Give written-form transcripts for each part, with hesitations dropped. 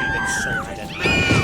leave it salted and...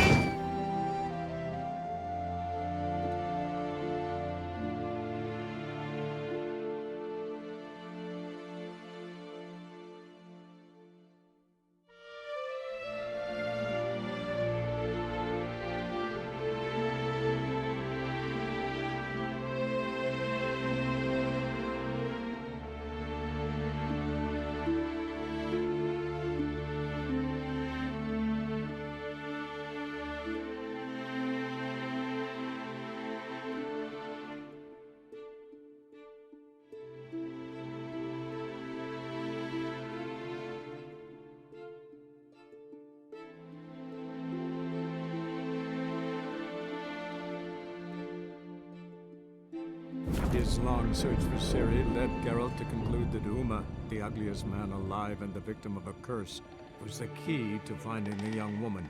His long search for Ciri led Geralt to conclude that Uma, the ugliest man alive and the victim of a curse, was the key to finding the young woman.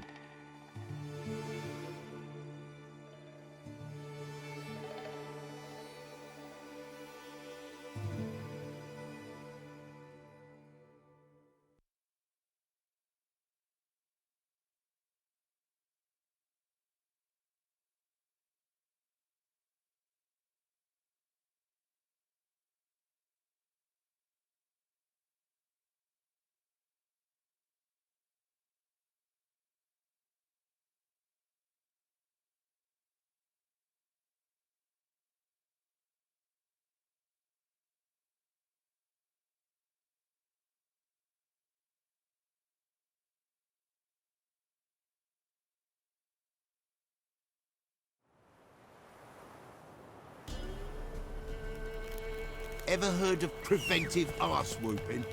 Ever heard of preventive arse whooping?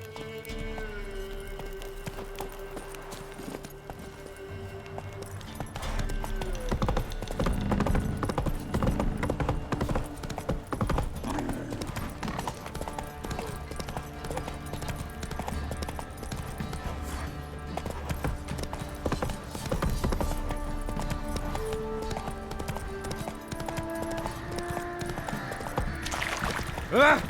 Ah!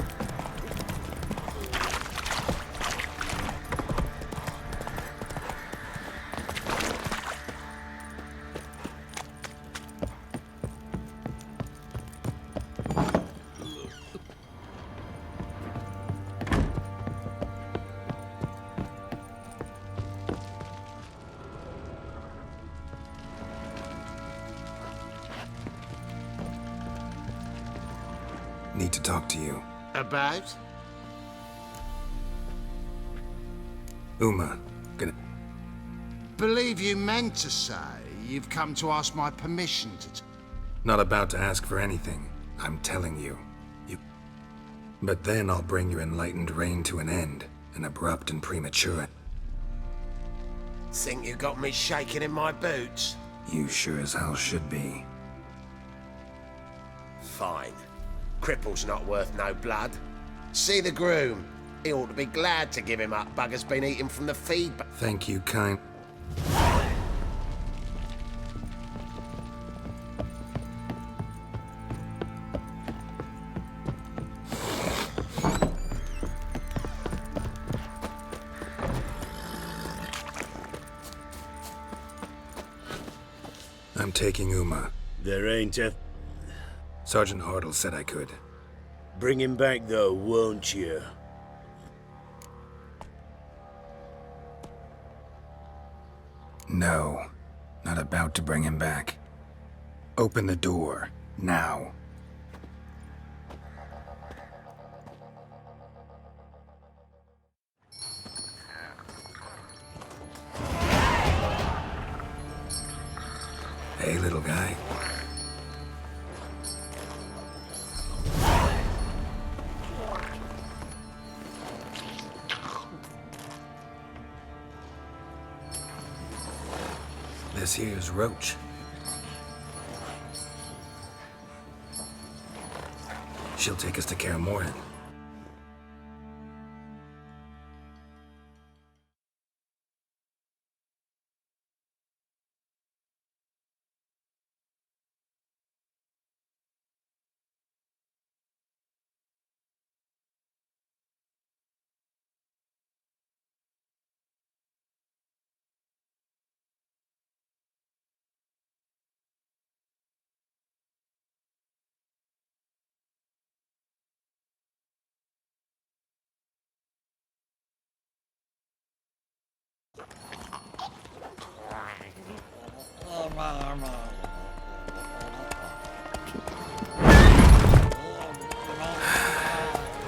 Need to talk to you. About? Uma, gonna... Believe you meant to say you've come to ask my permission to... Not about to ask for anything. I'm telling you. But then I'll bring your enlightened reign to an end, an abrupt and premature. Think you got me shaking in my boots? You sure as hell should be. Fine. Cripple's not worth no blood. See the groom. He ought to be glad to give him up. Bugger's been eating from the feed. Thank you, kind. I'm taking Uma. There ain't a... Sergeant Hartle said I could. Bring him back though, won't you? No, not about to bring him back. Open the door, now. Hey, little guy. This here's Roach. She'll take us to Kaer Morhen.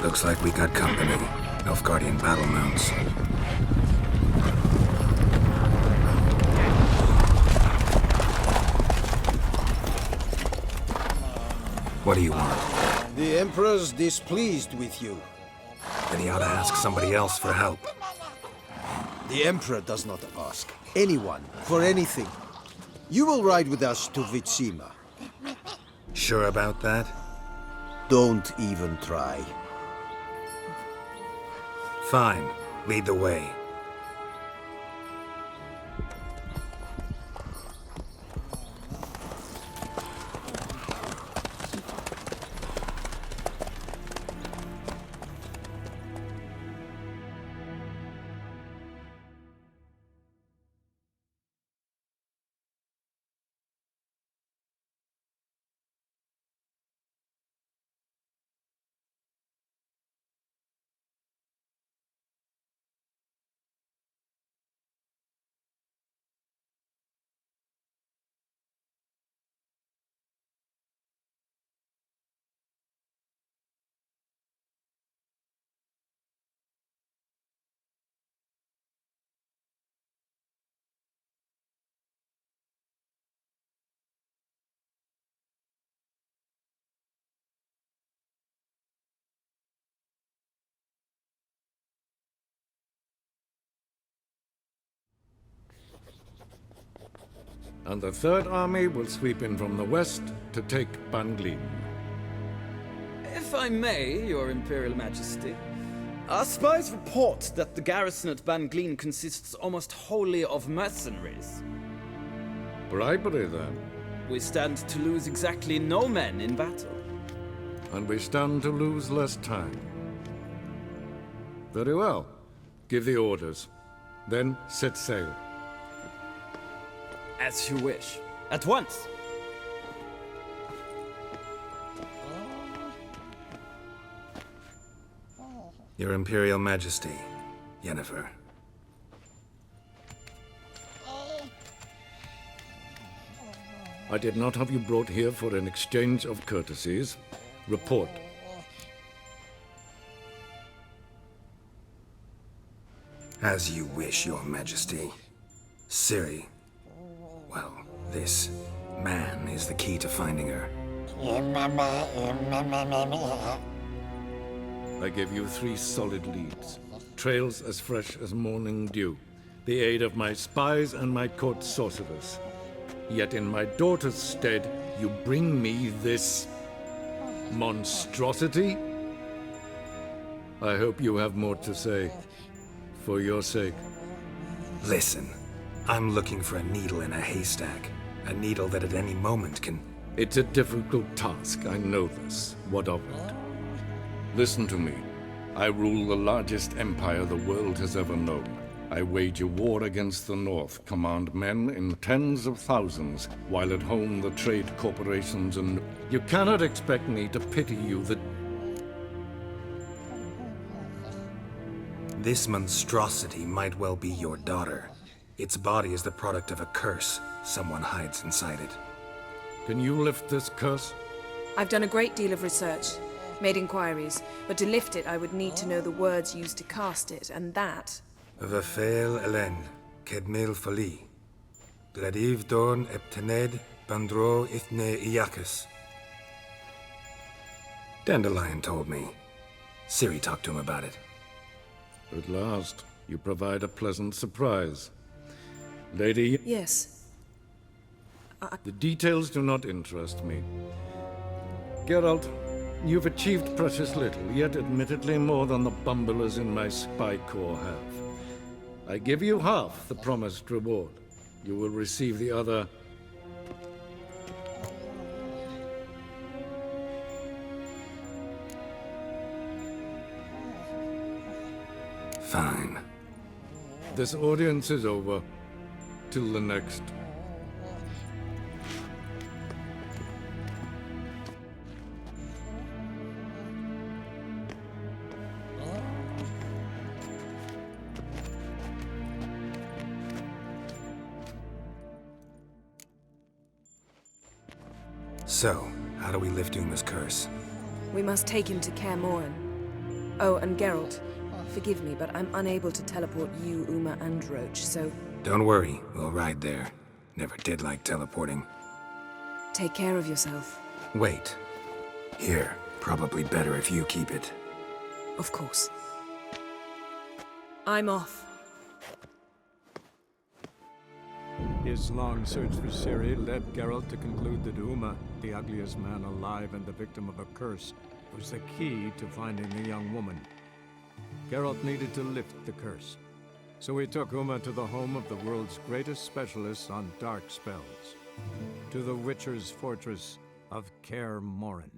Looks like we got company. Nilfgaardian battle mounts. What do you want? The Emperor's displeased with you. Then he ought to ask somebody else for help. The Emperor does not ask anyone for anything. You will ride with us to Vitsima. Sure about that? Don't even try. Fine. Lead the way. And the Third Army will sweep in from the west to take Banglin. If I may, Your Imperial Majesty, our spies report that the garrison at Banglin consists almost wholly of mercenaries. Bribery, then. We stand to lose exactly no men in battle. And we stand to lose less time. Very well. Give the orders. Then set sail. As you wish. At once! Your Imperial Majesty, Yennefer. I did not have you brought here for an exchange of courtesies. Report. As you wish, Your Majesty. Ciri. Well, this man is the key to finding her. I give you 3 solid leads. Trails as fresh as morning dew. The aid of my spies and my court sorcerers. Yet in my daughter's stead, you bring me this monstrosity? I hope you have more to say. For your sake. Listen, I'm looking for a needle in a haystack. A needle that at any moment can... It's a difficult task, I know this. What of it? Listen to me. I rule the largest empire the world has ever known. I wage a war against the North, command men in tens of thousands, while at home the trade corporations and... You cannot expect me to pity you that... This monstrosity might well be your daughter. Its body is the product of a curse. Someone hides inside it. Can you lift this curse? I've done a great deal of research, made inquiries, but to lift it I would need to know the words used to cast it, and that... Vafel Elen, Kedmil Fali. Gladiv Dorn Eptened, Bandro Ithne Iacus. Dandelion told me. Ciri talked to him about it. At last, you provide a pleasant surprise. Lady... Yes. The details do not interest me. Geralt, you've achieved precious little, yet admittedly more than the bumblers in my spy corps have. I give you half the promised reward. You will receive the other... Fine. This audience is over. Till the next. So, how do we lift Uma's curse? We must take him to Kaer Morhen. Oh, and Geralt, forgive me, but I'm unable to teleport you, Uma, and Roach, so Don't worry, we'll ride there. Never did like teleporting. take care of yourself. Wait. Here, probably better if you keep it. Of course. I'm off. His long search for Ciri led Geralt to conclude that Uma, the ugliest man alive and the victim of a curse, was the key to finding the young woman. Geralt needed to lift the curse, so he took Uma to the home of the world's greatest specialists on dark spells, to the Witcher's fortress of Kaer Morhen.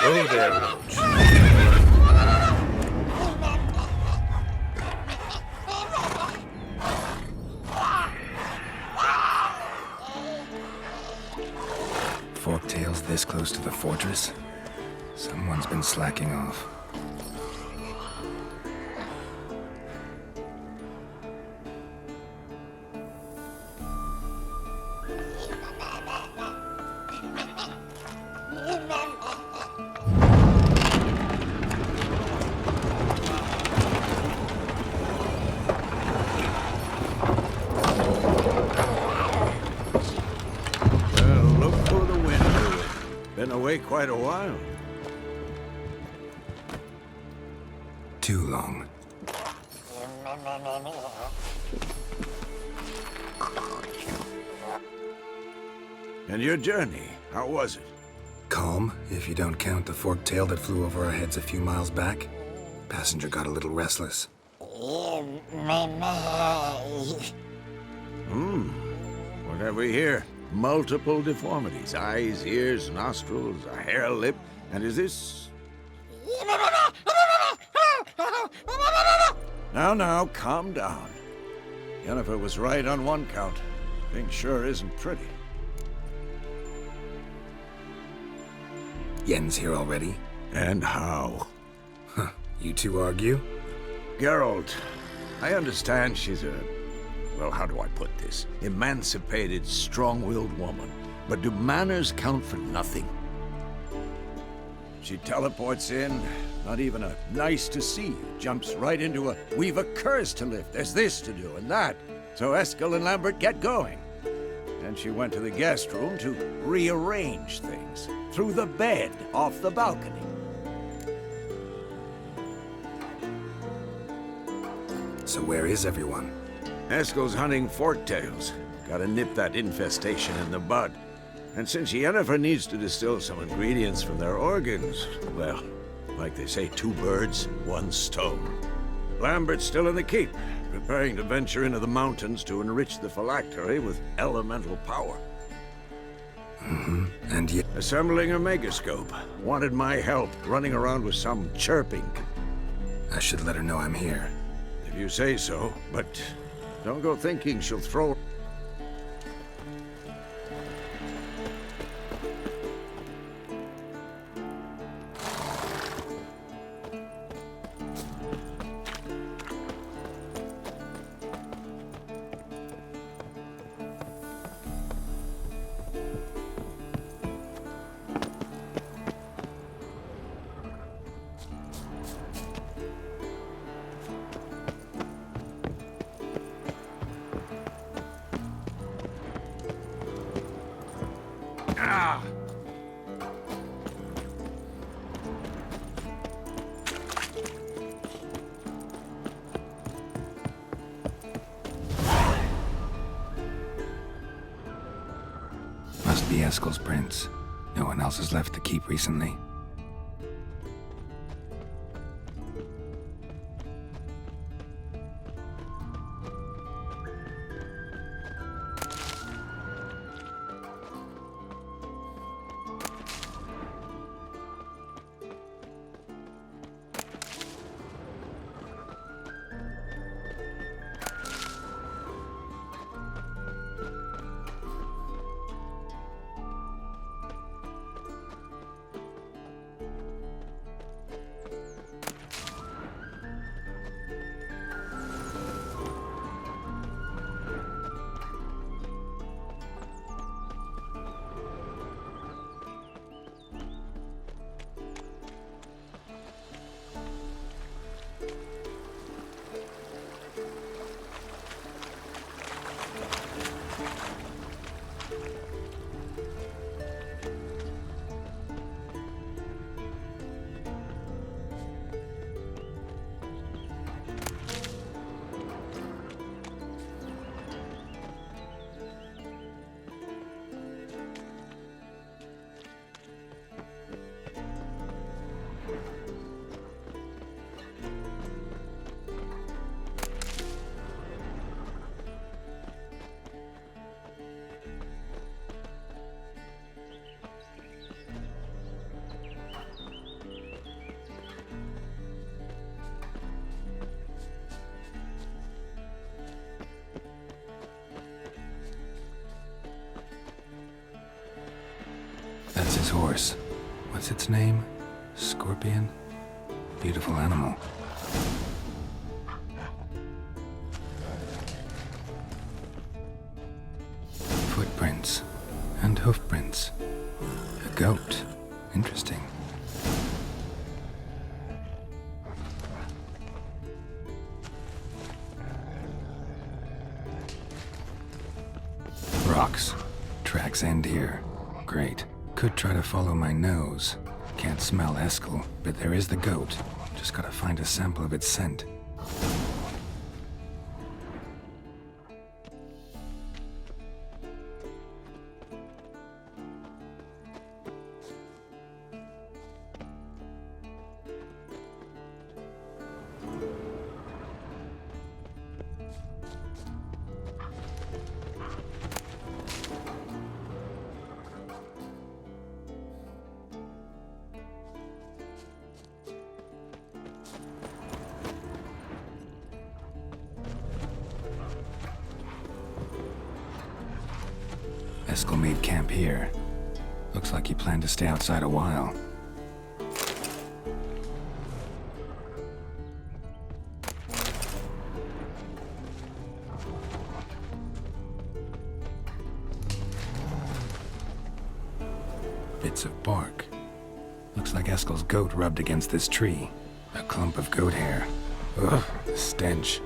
Oh there, Roach. Forktail's this close to the fortress? Someone's been slacking off. Well, look for the wind. Been away quite a while. Too long. And your journey, how was it? Calm, if you don't count the forktail that flew over our heads a few miles back. Passenger got a little restless. What have we here? Multiple deformities. Eyes, ears, nostrils, a hair lip. And is this... Now, calm down. Yennefer was right on one count. Thing sure isn't pretty. Yen's here already? And how? Huh, you two argue? Geralt, I understand she's a... Well, how do I put this? Emancipated, strong-willed woman. But do manners count for nothing? She teleports in, not even a nice to see you. Jumps right into a, we've a curse to lift, there's this to do and that. So Eskel and Lambert get going. And she went to the guest room to rearrange things. Through the bed, off the balcony. So where is everyone? Eskel's hunting forktails. Gotta nip that infestation in the bud. And since Yennefer needs to distill some ingredients from their organs, well, like they say, two birds, one stone. Lambert's still in the keep, preparing to venture into the mountains to enrich the phylactery with elemental power. And yet... Assembling a megascope. Wanted my help, running around with some chirping. I should let her know I'm here. If you say so, but don't go thinking she'll throw... be Eskel's prints. No one else has left the keep recently. That's his horse. What's its name? Scorpion? Beautiful animal. Footprints. And hoofprints. A goat. Interesting. Rocks. Tracks end here. Great. Could try to follow my nose. Can't smell Eskel, but there is the goat. Just gotta find a sample of its scent. Eskel made camp here. Looks like he planned to stay outside a while. Bits of bark. Looks like Eskel's goat rubbed against this tree. A clump of goat hair. Ugh, the stench.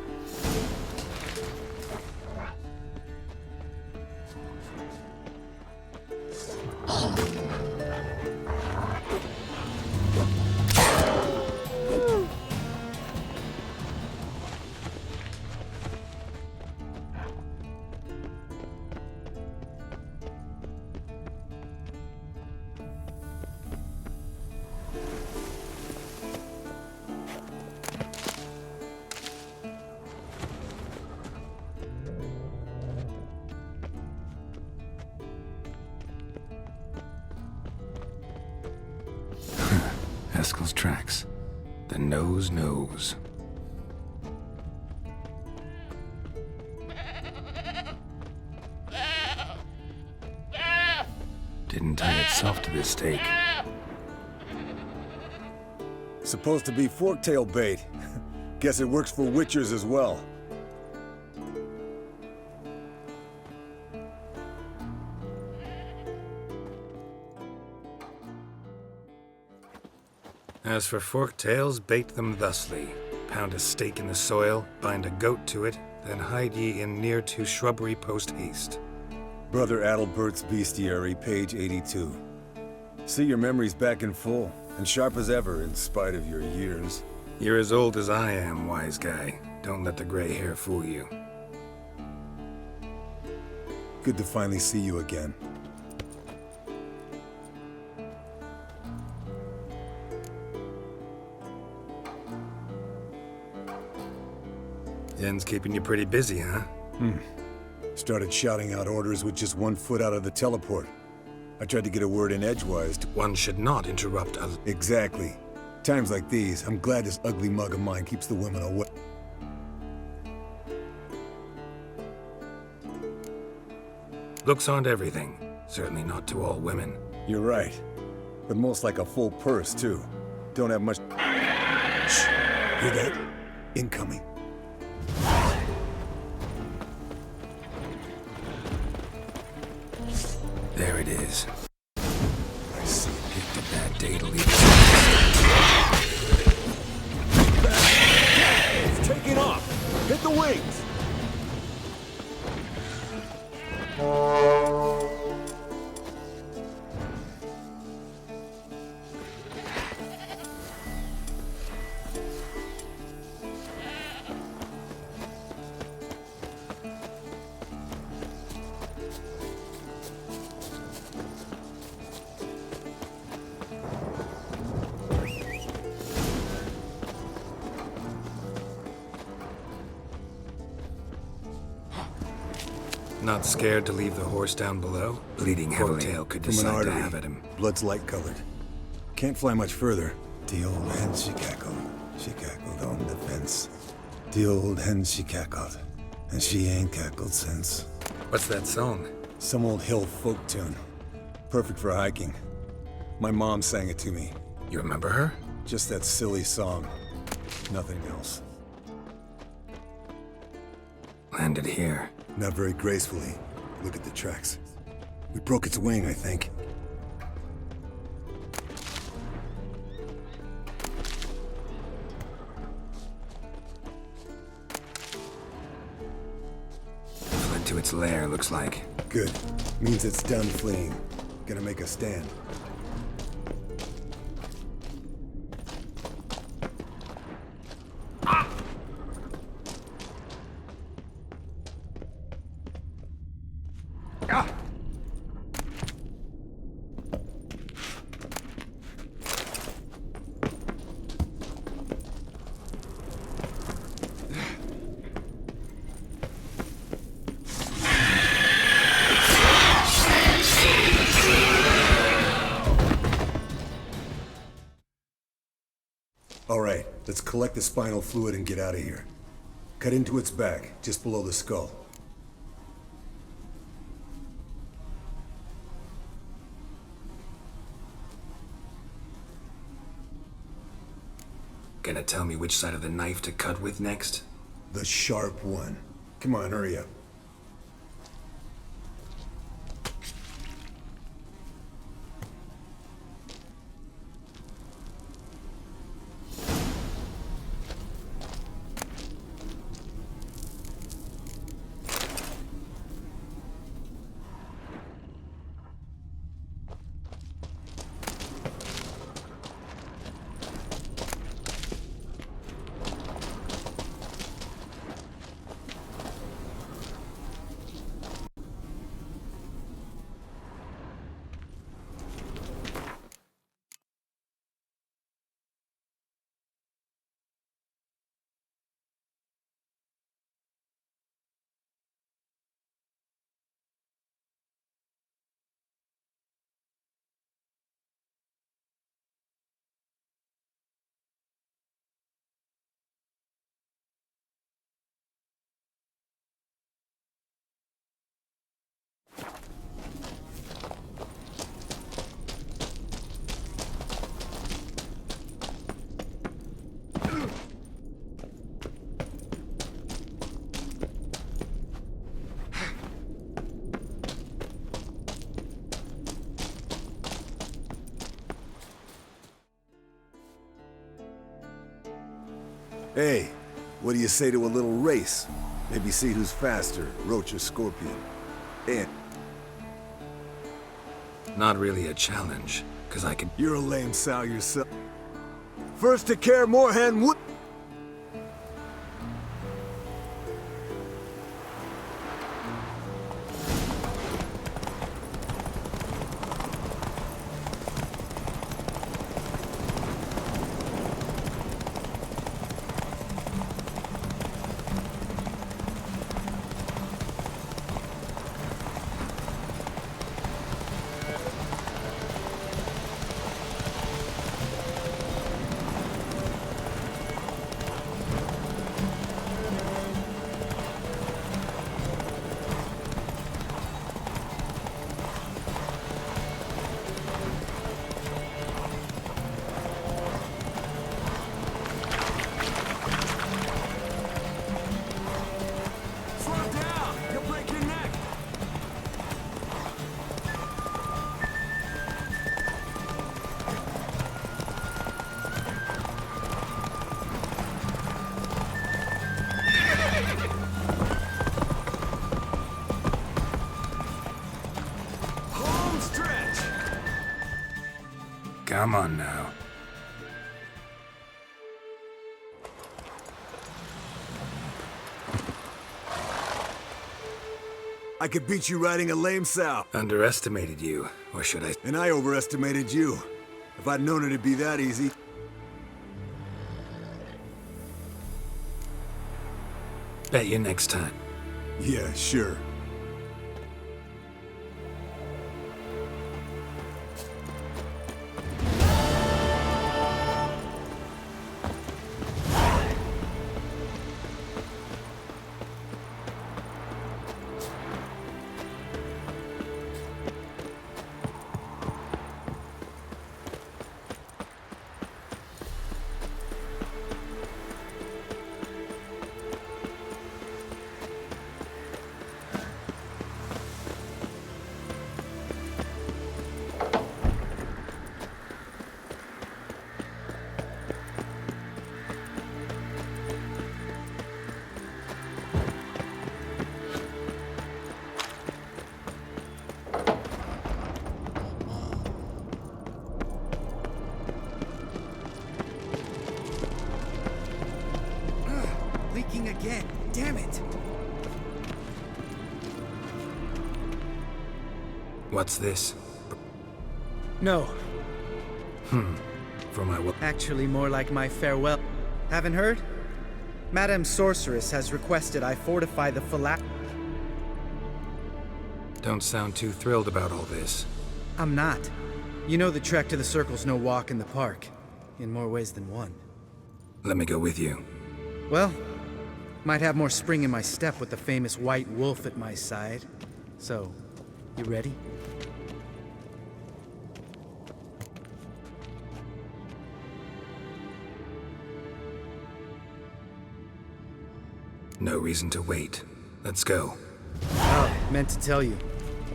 Eskel's tracks. The nose knows. Didn't tie itself to this stake. Supposed to be Forktail bait. Guess it works for witchers as well. As for Forktails, bait them thusly. Pound a stake in the soil, bind a goat to it, then hide ye in near to shrubbery post haste. Brother Adalbert's Bestiary, page 82. See your memories back in full, and sharp as ever in spite of your years. You're as old as I am, wise guy. Don't let the gray hair fool you. Good to finally see you again. Yen's keeping you pretty busy, huh? Started shouting out orders with just 1 foot out of the teleport. I tried to get a word in edgewise. One should not interrupt a... Exactly. Times like these, I'm glad this ugly mug of mine keeps the women away. Looks aren't everything. Certainly not to all women. You're right. But most like a full purse, too. Don't have much... Shh. Hear that? Incoming. There it is. I see. Picked a bad day to leave. It's taking off! Hit the wings! Not scared to leave the horse down below? Bleeding heavily. Forktail could From an decide to artery. have at him. Blood's light-colored. Can't fly much further. The old hen she cackled. She cackled on the fence. The old hen she cackled. And she ain't cackled since. What's that song? Some old hill folk tune. Perfect for hiking. My mom sang it to me. You remember her? Just that silly song. Nothing else. Landed here. Not very gracefully. Look at the tracks. We broke its wing, I think. Fled to its lair, looks like. Good. Means it's done fleeing. Gonna make a stand. All right, let's collect the spinal fluid and get out of here. Cut into its back, just below the skull. Gonna tell me which side of the knife to cut with next? The sharp one. Come on, hurry up. Hey, what do you say to a little race? Maybe see who's faster, Roach or Scorpion. And Not really a challenge, because I can... you're a lame sow yourself. First to care Moorhan would... Come on now. I could beat you riding a lame sow. Underestimated you, or should I? And I overestimated you. If I'd known it'd be that easy. Bet you next time. Yeah, sure. Leaking again. Damn it. What's this? No, For my actually more like my farewell. Haven't heard? Madame Sorceress has requested I fortify the Don't sound too thrilled about all this. I'm not. You know the trek to the Circle's no walk in the park. In more ways than one. Let me go with you. Well, might have more spring in my step with the famous white wolf at my side. So, you ready? No reason to wait. Let's go. Oh, meant to tell you.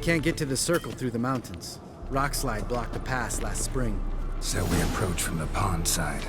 Can't get to the Circle through the mountains. Rockslide blocked the pass last spring. So we approach from the pond side.